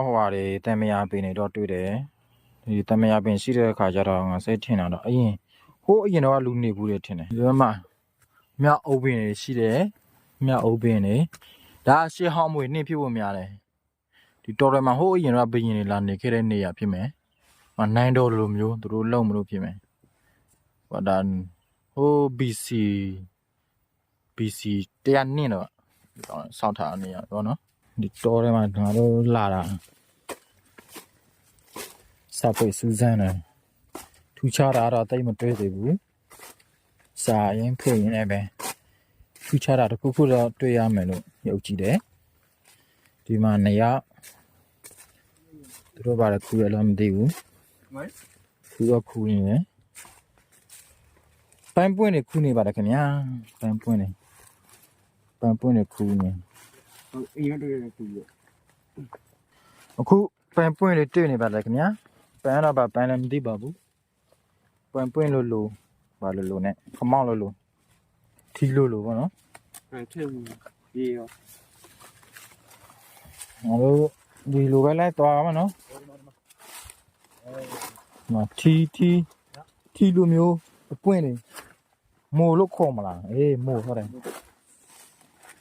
ဟိုဟာတွေတမယာပင်တွေတော့တွေ့တယ်ဒီတမယာပင်ရှိတဲ့အခါကျတော့ငါစိတ်ထင်တာတော့အရင်တော့လူနေဘူးတယ်ထင်တယ်ဒီမှာမြောက်အုပ်ပင်တွေရှိတယ်မြောက်အုပ်ပင်တွေဒါရှေးဟောင်းမွေနှင်းဖြစ်ဖို့များတယ်ဒီတော်တယ်မှာအရင်တော့ဘရင်တွေလာနေခဲ့တဲ့နေရာဖြစ်မယ်နိုင်တော်လိုမျိုးသူတို့လုံမလို့ဖြစ်မယ်ဟောဒါBC 100နှစ်တော့စောင့်ထားနေရတော့နော်ဒီတော်ထဲမှာငါတို့လာတာစပွေစူးစမ်းတယ်ထူခြားတာတော့တိတ်မတွေ့သေးဘူးစာရင်ဖွင့်ရင်လည်းပဲထူခြားတာတစ်ခုခုတော့တွေ့ရမယ်လို့ယုံကြည်တယ်ဒီမှာနေရသူတို့ဘာလဲခူရလားမသိဘူးခူတော့ခူနေတယ်ပန်းပွင့်နေခူနေပါတယ်ခင်ဗျာပန်းပွင့်နေခူနေအရင်တွေ့ရတဲ့ခူရအခုပန်းပွင့်လေးတွေ့နေပါတယ်ခင်ဗျာပန်းတော့ပန်းလည်းမသိပါဘူးပန်းပွင့်လို့ဘာလို့နဲ့ခမောက်လို့ထီလို့ပေါ့နော်ထည့်ရေရောငါတို့ဒီလိုပဲလိုက်သွားမှာနော်ထီလိုမျိုးအပွင့်နေမိုးလို့ခေါ်မလားမိုးဟုတ်တယ်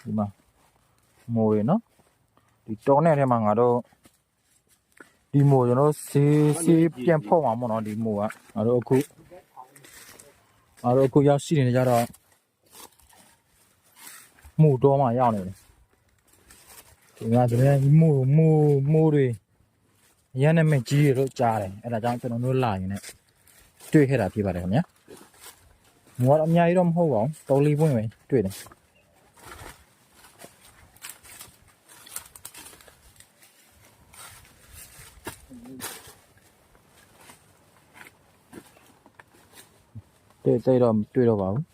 ဒီမှာမိုးရနော်ဒီတောနဲ့ထဲမှာငါတို့ဒီမိုးကျွန်တော်စေးပြန်ဖောက်မှာပေါ့နော်ဒီမိုးကငါတို့အခုရောက်ရှိနေကြတော့မိုးတော့မှရောက်နေတယ်ဒီမှာတကယ်မိုးတွေရန်နဲ့မကြီးရတော့ကြားတယ်အဲ့ဒါကြောင့်ကျွန်တော်တို့လာရင်လည်းတွေ့ခဲ့တာဖြစ်ပါတယ်ခင်ဗျာမိုးကတော့အများကြီးတော့မဟုတ်ပါဘူးတော်လေးပွင့်ပဲတွေ့တယ်တွေ့တော့ပါဘူး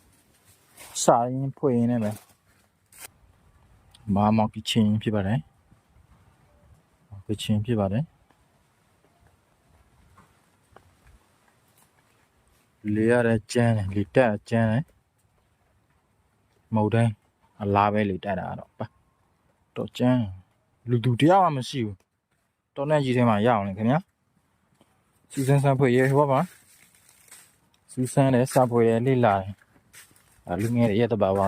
စာရင်ဖွင့်ရင်လည်းပဲမာမောက်ကချင်းဖြစ်ပါတယ်ကချင်းဖြစ်ပါတယ်လေရတဲ့ကျန်းလေတက်ကျန်းတယ်မဟုတ်တိုင်းအလားပဲလေတက်တာတော့ပါတော့ကျန်းလူသူတယောက်မှမရှိဘူးတောနဲ့ကြီးထဲမှာရအောင်လေခင်ဗျာစူးစမ်းစမ်းဖွင့်ရဲဟောပါစူးစမ်းတယ်စာဖွင့်ရဲလေးလာတယ်လူငယ်ရဲ့တဘာဝ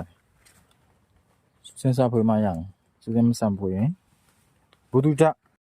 စူးစမ်းစာဖွင့်မှရအောင်စူးစမ်းမစမ်းဖွင့်ရင်ဘုသူကြ